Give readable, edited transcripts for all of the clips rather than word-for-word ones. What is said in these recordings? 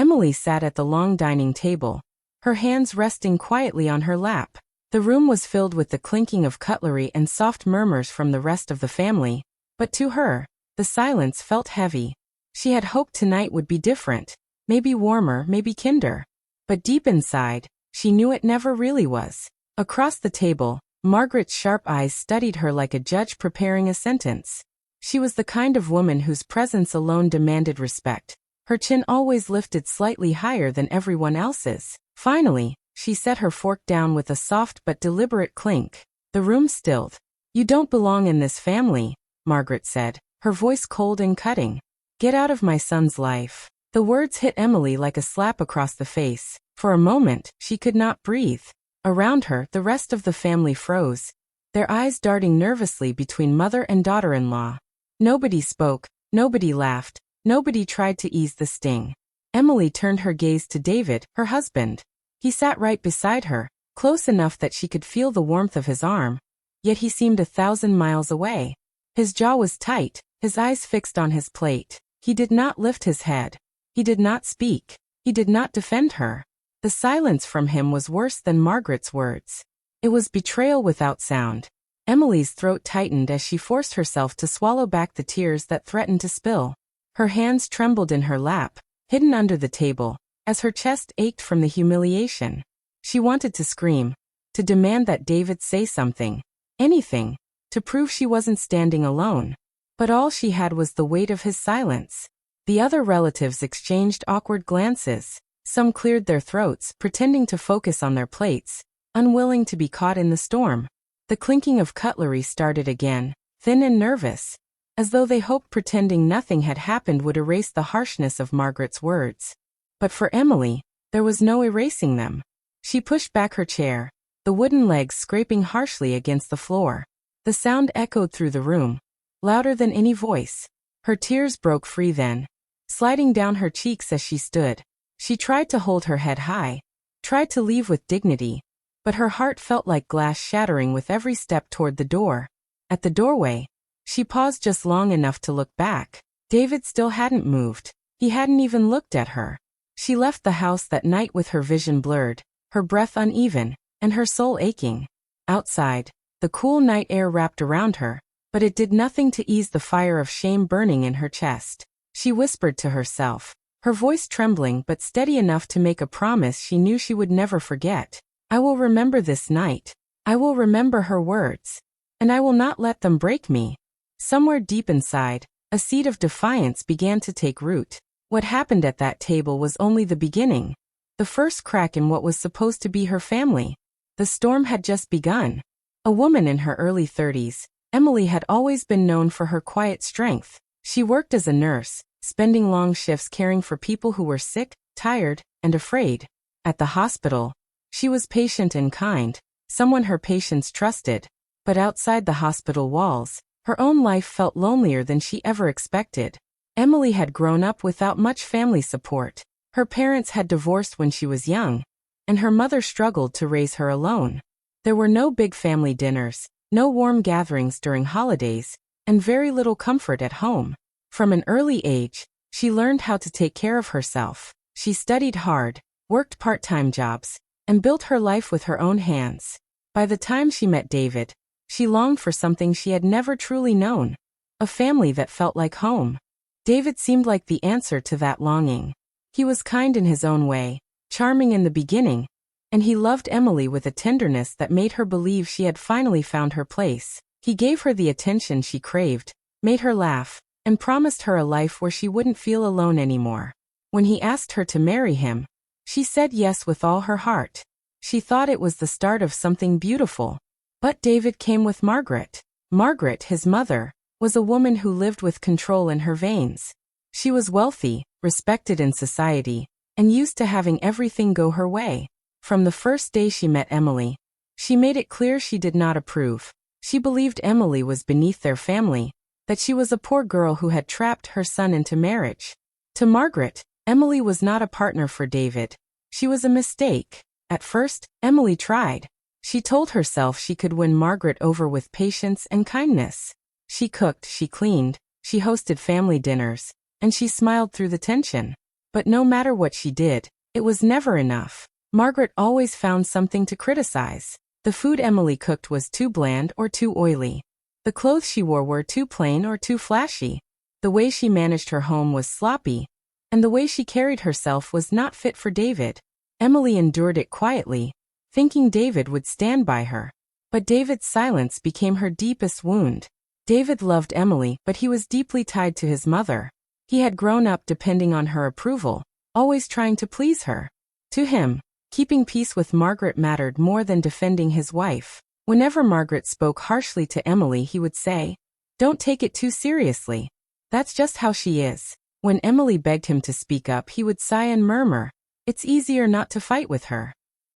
Emily sat at the long dining table, her hands resting quietly on her lap. The room was filled with the clinking of cutlery and soft murmurs from the rest of the family, but to her, the silence felt heavy. She had hoped tonight would be different, maybe warmer, maybe kinder. But deep inside, she knew it never really was. Across the table, Margaret's sharp eyes studied her like a judge preparing a sentence. She was the kind of woman whose presence alone demanded respect. Her chin always lifted slightly higher than everyone else's. Finally, she set her fork down with a soft but deliberate clink. The room stilled. "You don't belong in this family," Margaret said, her voice cold and cutting. "Get out of my son's life." The words hit Emily like a slap across the face. For a moment, she could not breathe. Around her, the rest of the family froze, their eyes darting nervously between mother and daughter-in-law. Nobody spoke, nobody laughed, nobody tried to ease the sting. Emily turned her gaze to David, her husband. He sat right beside her, close enough that she could feel the warmth of his arm, yet he seemed 1,000 miles away. His jaw was tight, his eyes fixed on his plate. He did not lift his head. He did not speak. He did not defend her. The silence from him was worse than Margaret's words. It was betrayal without sound. Emily's throat tightened as she forced herself to swallow back the tears that threatened to spill. Her hands trembled in her lap, hidden under the table, as her chest ached from the humiliation. She wanted to scream, to demand that David say something, anything, to prove she wasn't standing alone. But all she had was the weight of his silence. The other relatives exchanged awkward glances. Some cleared their throats, pretending to focus on their plates, unwilling to be caught in the storm. The clinking of cutlery started again, thin and nervous, as though they hoped pretending nothing had happened would erase the harshness of Margaret's words. But for Emily, there was no erasing them. She pushed back her chair, the wooden legs scraping harshly against the floor. The sound echoed through the room, louder than any voice. Her tears broke free then, sliding down her cheeks as she stood. She tried to hold her head high, tried to leave with dignity, but her heart felt like glass shattering with every step toward the door. At the doorway, she paused just long enough to look back. David still hadn't moved. He hadn't even looked at her. She left the house that night with her vision blurred, her breath uneven, and her soul aching. Outside, the cool night air wrapped around her, but it did nothing to ease the fire of shame burning in her chest. She whispered to herself, her voice trembling but steady enough to make a promise she knew she would never forget. "I will remember this night. I will remember her words. And I will not let them break me." Somewhere deep inside, a seed of defiance began to take root. What happened at that table was only the beginning. The first crack in what was supposed to be her family. The storm had just begun. A woman in her early 30s, Emily had always been known for her quiet strength. She worked as a nurse, spending long shifts caring for people who were sick, tired, and afraid. At the hospital, she was patient and kind, someone her patients trusted. But outside the hospital walls, her own life felt lonelier than she ever expected. Emily had grown up without much family support. Her parents had divorced when she was young, and her mother struggled to raise her alone. There were no big family dinners, no warm gatherings during holidays, and very little comfort at home. From an early age, she learned how to take care of herself. She studied hard, worked part-time jobs, and built her life with her own hands. By the time she met David, she longed for something she had never truly known, a family that felt like home. David seemed like the answer to that longing. He was kind in his own way, charming in the beginning, and he loved Emily with a tenderness that made her believe she had finally found her place. He gave her the attention she craved, made her laugh, and promised her a life where she wouldn't feel alone anymore. When he asked her to marry him, she said yes with all her heart. She thought it was the start of something beautiful. But David came with Margaret. Margaret, his mother, was a woman who lived with control in her veins. She was wealthy, respected in society, and used to having everything go her way. From the first day she met Emily, she made it clear she did not approve. She believed Emily was beneath their family, that she was a poor girl who had trapped her son into marriage. To Margaret, Emily was not a partner for David. She was a mistake. At first, Emily tried. She told herself she could win Margaret over with patience and kindness. She cooked, she cleaned, she hosted family dinners, and she smiled through the tension. But no matter what she did, it was never enough. Margaret always found something to criticize. The food Emily cooked was too bland or too oily. The clothes she wore were too plain or too flashy. The way she managed her home was sloppy. And the way she carried herself was not fit for David. Emily endured it quietly, thinking David would stand by her. But David's silence became her deepest wound. David loved Emily, but he was deeply tied to his mother. He had grown up depending on her approval, always trying to please her. To him, keeping peace with Margaret mattered more than defending his wife. Whenever Margaret spoke harshly to Emily, he would say, "Don't take it too seriously. That's just how she is." When Emily begged him to speak up, he would sigh and murmur, "It's easier not to fight with her."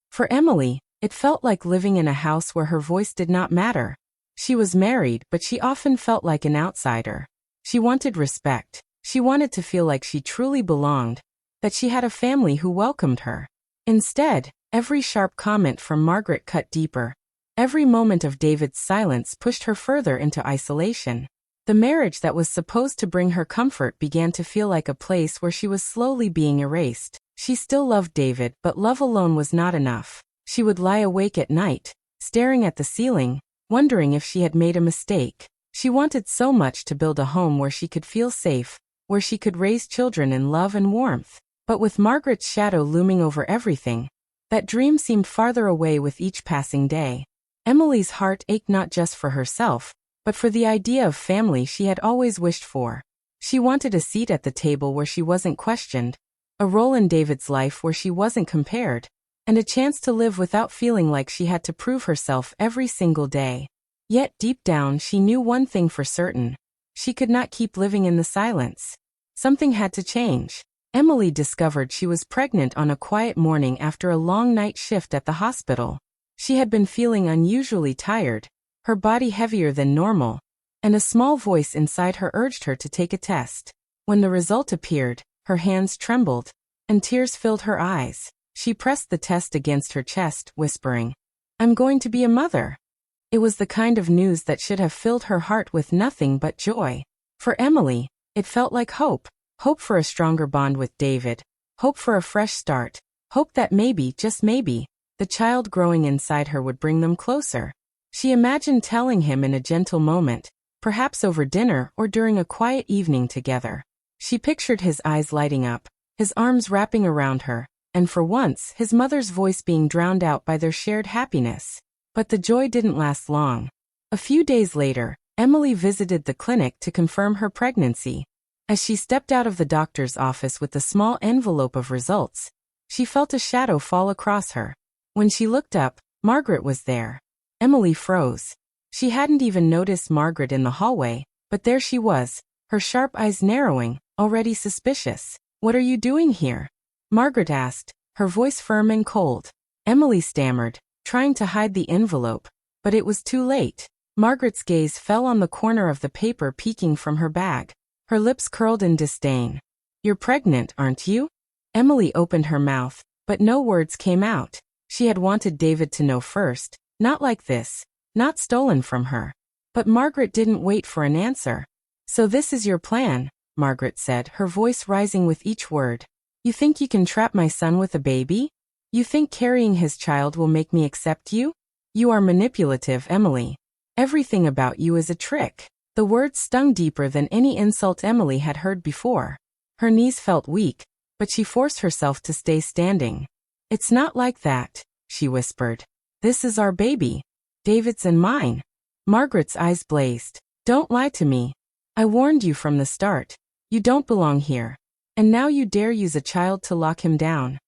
For Emily, it felt like living in a house where her voice did not matter. She was married, but she often felt like an outsider. She wanted respect. She wanted to feel like she truly belonged, that she had a family who welcomed her. Instead, every sharp comment from Margaret cut deeper. Every moment of David's silence pushed her further into isolation. The marriage that was supposed to bring her comfort began to feel like a place where she was slowly being erased. She still loved David, but love alone was not enough. She would lie awake at night, staring at the ceiling, wondering if she had made a mistake. She wanted so much to build a home where she could feel safe, where she could raise children in love and warmth. But with Margaret's shadow looming over everything, that dream seemed farther away with each passing day. Emily's heart ached not just for herself, but for the idea of family she had always wished for. She wanted a seat at the table where she wasn't questioned, a role in David's life where she wasn't compared, and a chance to live without feeling like she had to prove herself every single day. Yet deep down she knew one thing for certain. She could not keep living in the silence. Something had to change. Emily discovered she was pregnant on a quiet morning after a long night shift at the hospital. She had been feeling unusually tired, her body heavier than normal, and a small voice inside her urged her to take a test. When the result appeared, her hands trembled, and tears filled her eyes. She pressed the test against her chest, whispering, "I'm going to be a mother." It was the kind of news that should have filled her heart with nothing but joy. For Emily, it felt like hope. Hope for a stronger bond with David. Hope for a fresh start. Hope that maybe, just maybe, the child growing inside her would bring them closer. She imagined telling him in a gentle moment, perhaps over dinner or during a quiet evening together. She pictured his eyes lighting up, his arms wrapping around her, and for once, his mother's voice being drowned out by their shared happiness. But the joy didn't last long. A few days later, Emily visited the clinic to confirm her pregnancy. As she stepped out of the doctor's office with the small envelope of results, she felt a shadow fall across her. When she looked up, Margaret was there. Emily froze. She hadn't even noticed Margaret in the hallway, but there she was, her sharp eyes narrowing, already suspicious. "What are you doing here?" Margaret asked, her voice firm and cold. Emily stammered, trying to hide the envelope, but it was too late. Margaret's gaze fell on the corner of the paper peeking from her bag. Her lips curled in disdain. "You're pregnant, aren't you?" Emily opened her mouth, but no words came out. She had wanted David to know first, not like this, not stolen from her. But Margaret didn't wait for an answer. "So this is your plan," Margaret said, her voice rising with each word. "You think you can trap my son with a baby? You think carrying his child will make me accept you? You are manipulative, Emily. Everything about you is a trick." The words stung deeper than any insult Emily had heard before. Her knees felt weak, but she forced herself to stay standing. "It's not like that," she whispered. "This is our baby. David's and mine." Margaret's eyes blazed. "Don't lie to me. I warned you from the start. You don't belong here. And now you dare use a child to lock him down."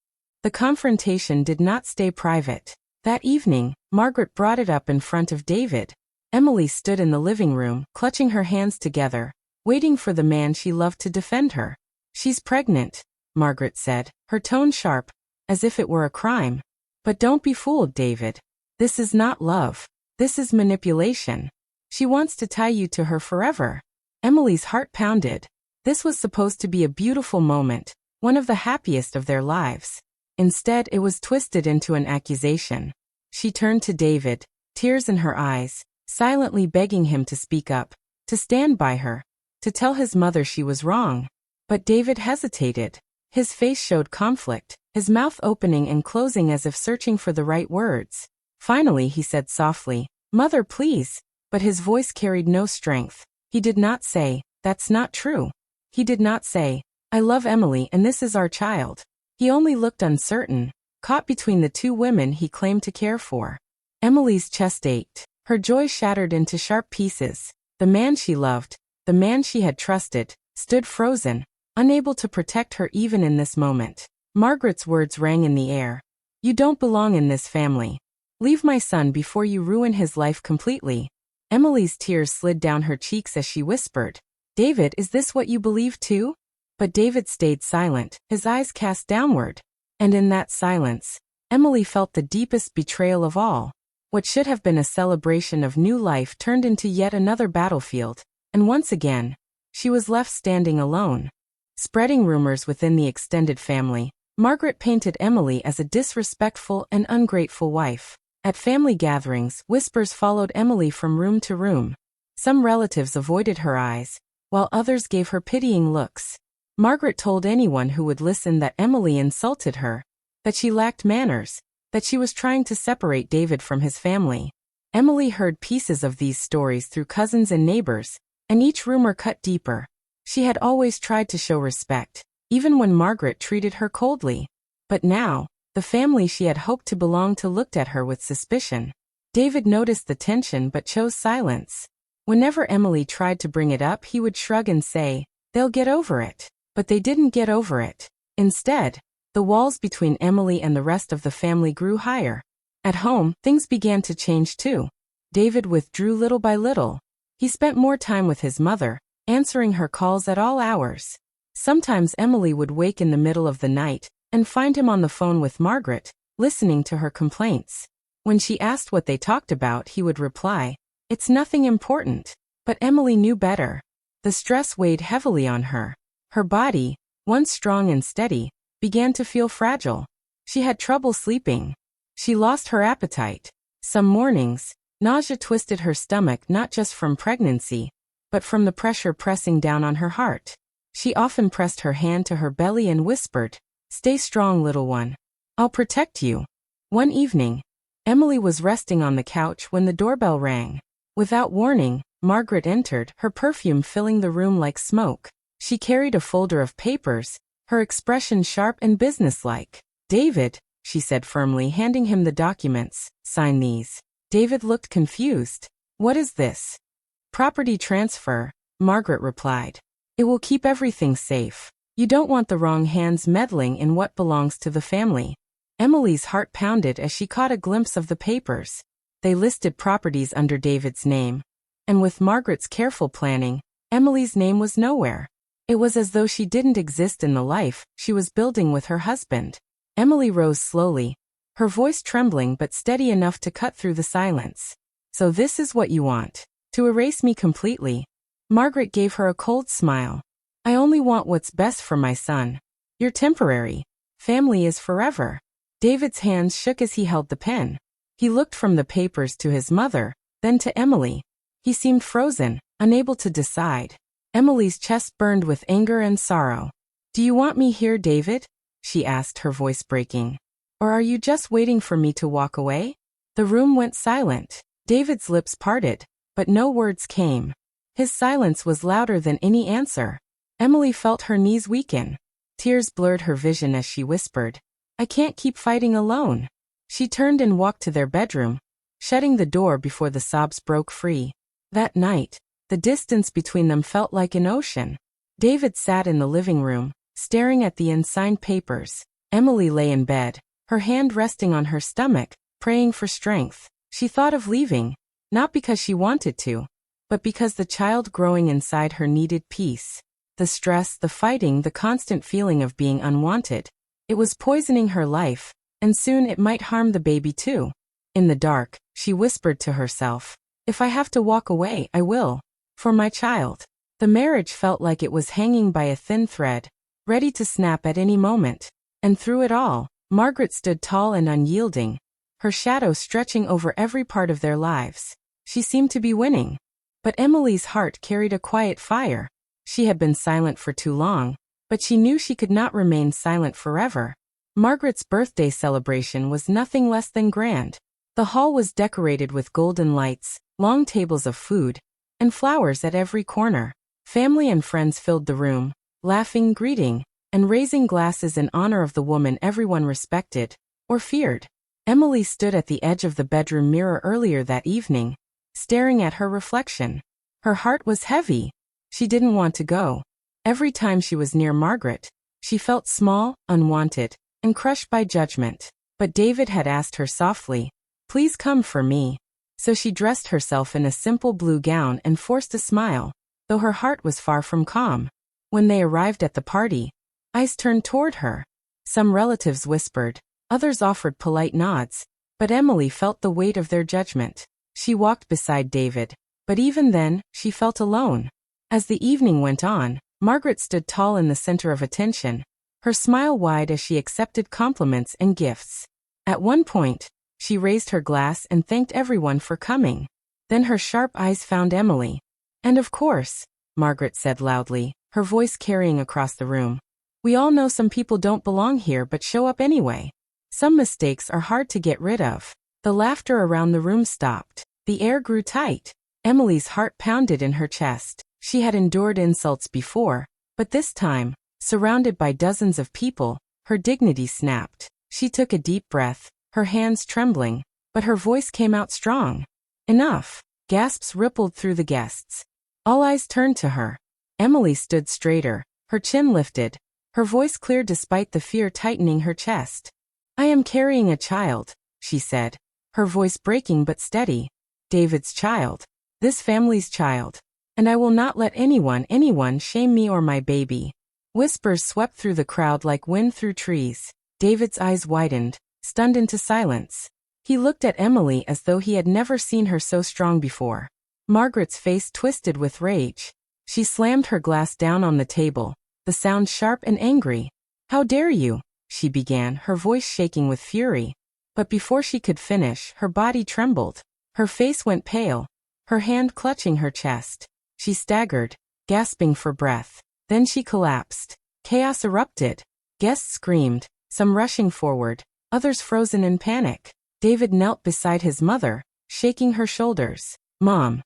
The confrontation did not stay private. That evening, Margaret brought it up in front of David. Emily stood in the living room, clutching her hands together, waiting for the man she loved to defend her. "She's pregnant," Margaret said, her tone sharp, as if it were a crime. "But don't be fooled, David. This is not love. This is manipulation. She wants to tie you to her forever." Emily's heart pounded. This was supposed to be a beautiful moment, one of the happiest of their lives. Instead, it was twisted into an accusation. She turned to David, tears in her eyes, silently begging him to speak up, to stand by her, to tell his mother she was wrong. But David hesitated. His face showed conflict, his mouth opening and closing as if searching for the right words. Finally he said softly, "Mother, please." But his voice carried no strength. He did not say, "That's not true." He did not say, "I love Emily and this is our child." He only looked uncertain, caught between the two women he claimed to care for. Emily's chest ached. Her joy shattered into sharp pieces. The man she loved, the man she had trusted, stood frozen, unable to protect her even in this moment. Margaret's words rang in the air. "You don't belong in this family. Leave my son before you ruin his life completely." Emily's tears slid down her cheeks as she whispered, "David, is this what you believe too?" But David stayed silent, his eyes cast downward. And in that silence, Emily felt the deepest betrayal of all. What should have been a celebration of new life turned into yet another battlefield, and once again, she was left standing alone. Spreading rumors within the extended family, Margaret painted Emily as a disrespectful and ungrateful wife. At family gatherings, whispers followed Emily from room to room. Some relatives avoided her eyes, while others gave her pitying looks. Margaret told anyone who would listen that Emily insulted her, that she lacked manners, that she was trying to separate David from his family. Emily heard pieces of these stories through cousins and neighbors, and each rumor cut deeper. She had always tried to show respect, even when Margaret treated her coldly. But now, the family she had hoped to belong to looked at her with suspicion. David noticed the tension but chose silence. Whenever Emily tried to bring it up, he would shrug and say, "They'll get over it." But they didn't get over it. Instead, the walls between Emily and the rest of the family grew higher. At home, things began to change too. David withdrew little by little. He spent more time with his mother, answering her calls at all hours. Sometimes Emily would wake in the middle of the night and find him on the phone with Margaret, listening to her complaints. When she asked what they talked about, he would reply, "It's nothing important." But Emily knew better. The stress weighed heavily on her. Her body, once strong and steady, began to feel fragile. She had trouble sleeping. She lost her appetite. Some mornings, nausea twisted her stomach not just from pregnancy, but from the pressure pressing down on her heart. She often pressed her hand to her belly and whispered, "Stay strong, little one. I'll protect you." One evening, Emily was resting on the couch when the doorbell rang. Without warning, Margaret entered, her perfume filling the room like smoke. She carried a folder of papers, her expression sharp and businesslike. "David," she said firmly, handing him the documents, "sign these." David looked confused. "What is this?" "Property transfer," Margaret replied. "It will keep everything safe. You don't want the wrong hands meddling in what belongs to the family." Emily's heart pounded as she caught a glimpse of the papers. They listed properties under David's name. And with Margaret's careful planning, Emily's name was nowhere. It was as though she didn't exist in the life she was building with her husband. Emily rose slowly, her voice trembling but steady enough to cut through the silence. "So this is what you want? To erase me completely?" Margaret gave her a cold smile. "I only want what's best for my son. You're temporary. Family is forever." David's hands shook as he held the pen. He looked from the papers to his mother, then to Emily. He seemed frozen, unable to decide. Emily's chest burned with anger and sorrow. "Do you want me here, David?" she asked, her voice breaking. "Or are you just waiting for me to walk away?" The room went silent. David's lips parted, but no words came. His silence was louder than any answer. Emily felt her knees weaken. Tears blurred her vision as she whispered, "I can't keep fighting alone." She turned and walked to their bedroom, shutting the door before the sobs broke free. That night, the distance between them felt like an ocean. David sat in the living room, staring at the unsigned papers. Emily lay in bed, her hand resting on her stomach, praying for strength. She thought of leaving, not because she wanted to, but because the child growing inside her needed peace. The stress, the fighting, the constant feeling of being unwanted. It was poisoning her life, and soon it might harm the baby too. In the dark, she whispered to herself, "If I have to walk away, I will. For my child." The marriage felt like it was hanging by a thin thread, ready to snap at any moment. And through it all, Margaret stood tall and unyielding, her shadow stretching over every part of their lives. She seemed to be winning. But Emily's heart carried a quiet fire. She had been silent for too long, but she knew she could not remain silent forever. Margaret's birthday celebration was nothing less than grand. The hall was decorated with golden lights, long tables of food, and flowers at every corner. Family and friends filled the room, laughing, greeting, and raising glasses in honor of the woman everyone respected, or feared. Emily stood at the edge of the bedroom mirror earlier that evening, staring at her reflection. Her heart was heavy. She didn't want to go. Every time she was near Margaret, she felt small, unwanted, and crushed by judgment. But David had asked her softly, "Please come for me." So she dressed herself in a simple blue gown and forced a smile, though her heart was far from calm. When they arrived at the party, eyes turned toward her. Some relatives whispered, others offered polite nods, but Emily felt the weight of their judgment. She walked beside David, but even then, she felt alone. As the evening went on, Margaret stood tall in the center of attention, her smile wide as she accepted compliments and gifts. At one point, she raised her glass and thanked everyone for coming. Then her sharp eyes found Emily. "And of course," Margaret said loudly, her voice carrying across the room, "we all know some people don't belong here but show up anyway. Some mistakes are hard to get rid of." The laughter around the room stopped. The air grew tight. Emily's heart pounded in her chest. She had endured insults before, but this time, surrounded by dozens of people, her dignity snapped. She took a deep breath, her hands trembling, but her voice came out strong. "Enough." Gasps rippled through the guests. All eyes turned to her. Emily stood straighter, her chin lifted, her voice clear despite the fear tightening her chest. "I am carrying a child," she said, her voice breaking but steady. "David's child. This family's child. And I will not let anyone shame me or my baby." Whispers swept through the crowd like wind through trees. David's eyes widened, stunned into silence. He looked at Emily as though he had never seen her so strong before. Margaret's face twisted with rage. She slammed her glass down on the table, the sound sharp and angry. "How dare you?" she began, her voice shaking with fury. But before she could finish, her body trembled. Her face went pale, her hand clutching her chest. She staggered, gasping for breath. Then she collapsed. Chaos erupted. Guests screamed, some rushing forward, others frozen in panic. David knelt beside his mother, shaking her shoulders. Mom.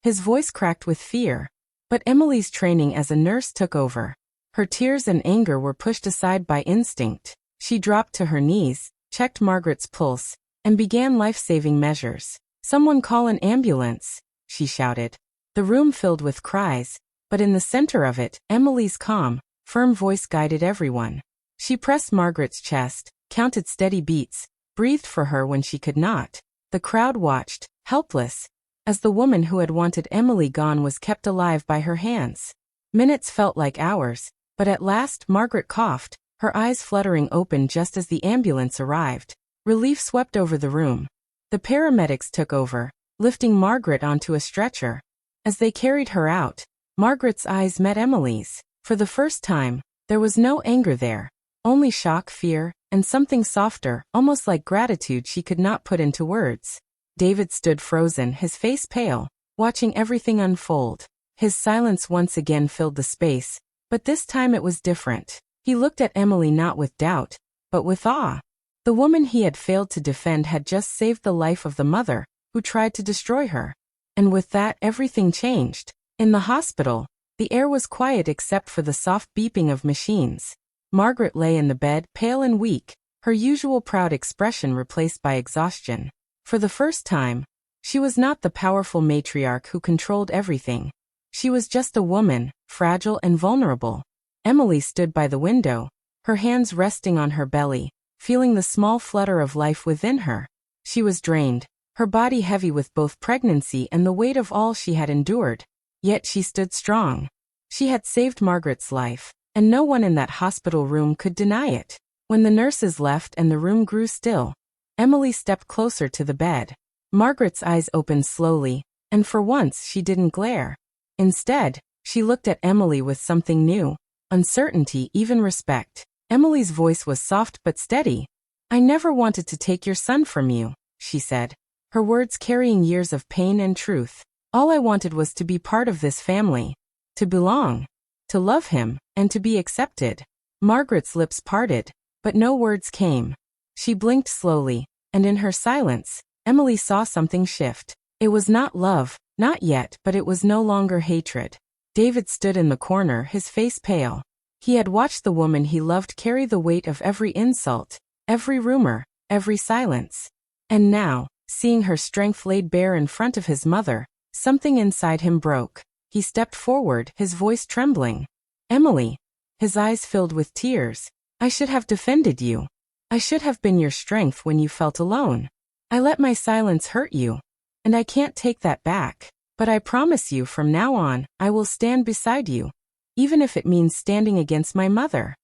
His voice cracked with fear. But Emily's training as a nurse took over. Her tears and anger were pushed aside by instinct. She dropped to her knees, checked Margaret's pulse, and began life-saving measures. "Someone call an ambulance," she shouted. The room filled with cries, but in the center of it, Emily's calm, firm voice guided everyone. She pressed Margaret's chest, counted steady beats, breathed for her when she could not. The crowd watched, helpless, as the woman who had wanted Emily gone was kept alive by her hands. Minutes felt like hours, but at last Margaret coughed, her eyes fluttering open just as the ambulance arrived. Relief swept over the room. The paramedics took over, lifting Margaret onto a stretcher. As they carried her out, Margaret's eyes met Emily's. For the first time, there was no anger there, only shock, fear, and something softer, almost like gratitude she could not put into words. David stood frozen, his face pale, watching everything unfold. His silence once again filled the space, but this time it was different. He looked at Emily not with doubt, but with awe. The woman he had failed to defend had just saved the life of the mother, who tried to destroy her. And with that, everything changed. In the hospital, the air was quiet except for the soft beeping of machines. Margaret lay in the bed, pale and weak, her usual proud expression replaced by exhaustion. For the first time, she was not the powerful matriarch who controlled everything. She was just a woman, fragile and vulnerable. Emily stood by the window, her hands resting on her belly, feeling the small flutter of life within her. She was drained, her body heavy with both pregnancy and the weight of all she had endured. Yet she stood strong. She had saved Margaret's life, and no one in that hospital room could deny it. When the nurses left and the room grew still, Emily stepped closer to the bed. Margaret's eyes opened slowly, and for once she didn't glare. Instead, she looked at Emily with something new, uncertainty, even respect. Emily's voice was soft but steady. "I never wanted to take your son from you," she said, her words carrying years of pain and truth. "All I wanted was to be part of this family, to belong." to love him, and to be accepted. Margaret's lips parted, but no words came. She blinked slowly, and in her silence, Emily saw something shift. It was not love, not yet, but it was no longer hatred. David stood in the corner, his face pale. He had watched the woman he loved carry the weight of every insult, every rumor, every silence. And now, seeing her strength laid bare in front of his mother, something inside him broke. He stepped forward, his voice trembling. "Emily." His eyes filled with tears. "I should have defended you. I should have been your strength when you felt alone. I let my silence hurt you. And I can't take that back. But I promise you from now on, I will stand beside you. Even if it means standing against my mother."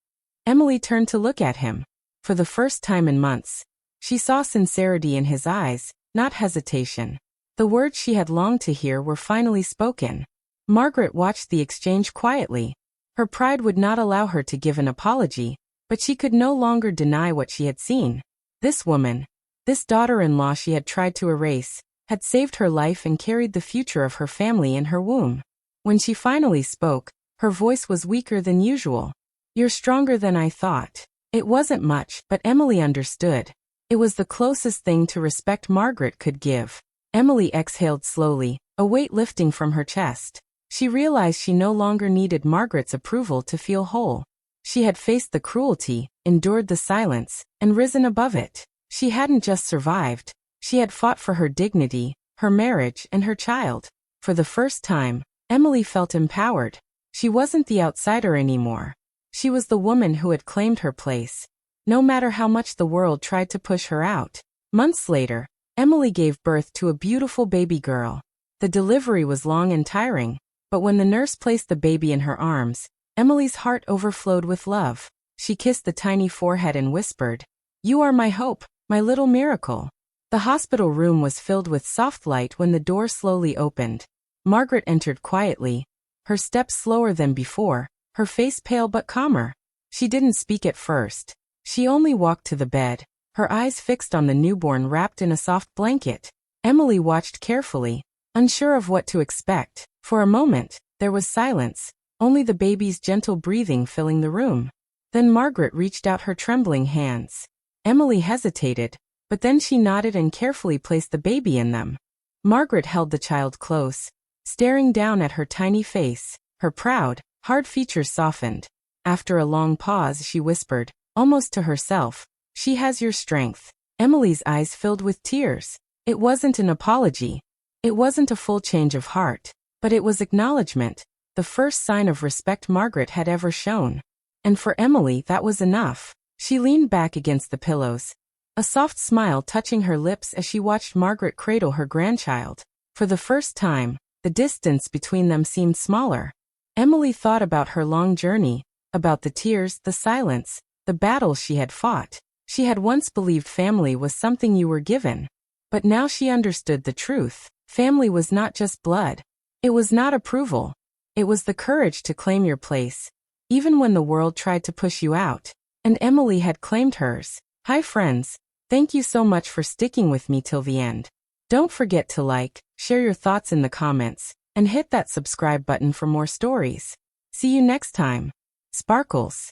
Emily turned to look at him. For the first time in months, she saw sincerity in his eyes, not hesitation. The words she had longed to hear were finally spoken. Margaret watched the exchange quietly. Her pride would not allow her to give an apology, but she could no longer deny what she had seen. This woman, this daughter-in-law she had tried to erase, had saved her life and carried the future of her family in her womb. When she finally spoke, her voice was weaker than usual. "You're stronger than I thought." It wasn't much, but Emily understood. It was the closest thing to respect Margaret could give. Emily exhaled slowly, a weight lifting from her chest. She realized she no longer needed Margaret's approval to feel whole. She had faced the cruelty, endured the silence, and risen above it. She hadn't just survived. She had fought for her dignity, her marriage, and her child. For the first time, Emily felt empowered. She wasn't the outsider anymore. She was the woman who had claimed her place, no matter how much the world tried to push her out. Months later, Emily gave birth to a beautiful baby girl. The delivery was long and tiring, but when the nurse placed the baby in her arms, Emily's heart overflowed with love. She kissed the tiny forehead and whispered, "You are my hope, my little miracle." The hospital room was filled with soft light when the door slowly opened. Margaret entered quietly, her steps slower than before, her face pale but calmer. She didn't speak at first. She only walked to the bed, her eyes fixed on the newborn wrapped in a soft blanket. Emily watched carefully, unsure of what to expect. For a moment, there was silence, only the baby's gentle breathing filling the room. Then Margaret reached out her trembling hands. Emily hesitated, but then she nodded and carefully placed the baby in them. Margaret held the child close, staring down at her tiny face. Her proud, hard features softened. After a long pause, she whispered, almost to herself, "She has your strength." Emily's eyes filled with tears. It wasn't an apology. It wasn't a full change of heart, but it was acknowledgement, the first sign of respect Margaret had ever shown. And for Emily, that was enough. She leaned back against the pillows, a soft smile touching her lips as she watched Margaret cradle her grandchild. For the first time, the distance between them seemed smaller. Emily thought about her long journey, about the tears, the silence, the battles she had fought. She had once believed family was something you were given. But now she understood the truth. Family was not just blood. It was not approval. It was the courage to claim your place, even when the world tried to push you out. And Emily had claimed hers. Hi friends, thank you so much for sticking with me till the end. Don't forget to like, share your thoughts in the comments, and hit that subscribe button for more stories. See you next time. Sparkles.